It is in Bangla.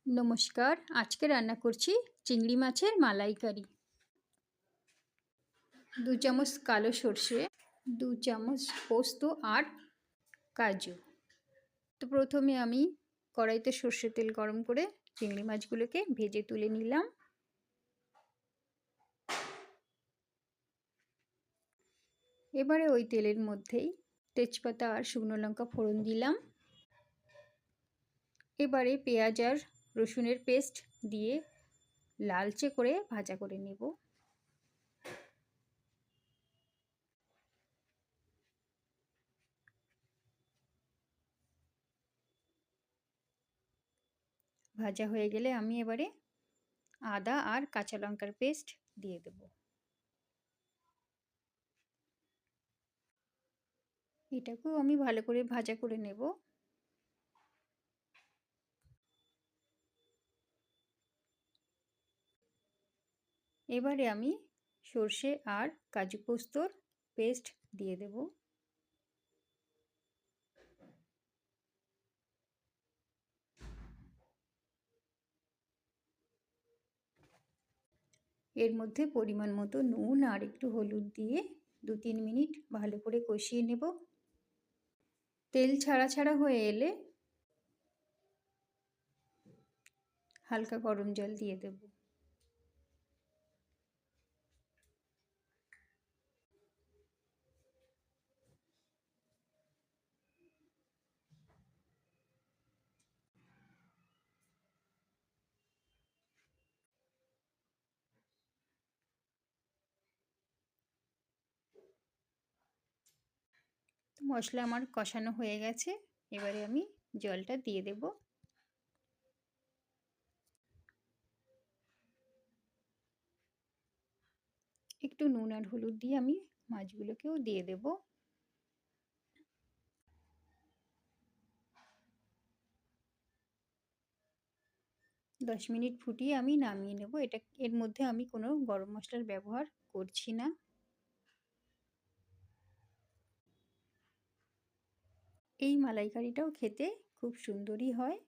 নমস্কার, আজকে রান্না করছি চিংড়ি মাছের মালাইকারি। 2 চামচ কালো সর্ষে, 2 চামচ পোস্ত আর কাজু। তো প্রথমে আমি কড়াইতে সর্ষের তেল গরম করে চিংড়ি মাছগুলোকে ভেজে তুলে নিলাম। এবারে ওই তেলের মধ্যেই তেজপাতা আর শুকনো লঙ্কা ফোড়ন দিলাম। এবারে পেঁয়াজ আর রসুনের পেস্ট দিয়ে লালচে করে ভাজা করে নেব। ভাজা হয়ে গেলে আমি এবারে আদা আর কাঁচা লঙ্কার পেস্ট দিয়ে দেব। এটাকেও আমি ভালো করে ভাজা করে নেব। এবারে আমি সর্ষে আর কাজু পোস্তর পেস্ট দিয়ে দেব। এর মধ্যে পরিমাণ মতো নুন আর একটু হলুদ দিয়ে 2-3 মিনিট ভালো করে কষিয়ে নেব। তেল ছাড়া ছাড়া হয়ে এলে হালকা গরম জল দিয়ে দেব। মশলা আমার কষানো হয়ে গেছে, এবারে আমি জলটা দিয়ে দেব। একটু নুন আর হলুদ দিয়ে আমি মাছগুলোকেও দিয়ে দেব। দশ মিনিট ফুটিয়ে আমি নামিয়ে নেব। এর মধ্যে আমি কোনো গরম মশলার ব্যবহার করছি না। এই মালাইকারিটাও খেতে খুব সুন্দরই হয়।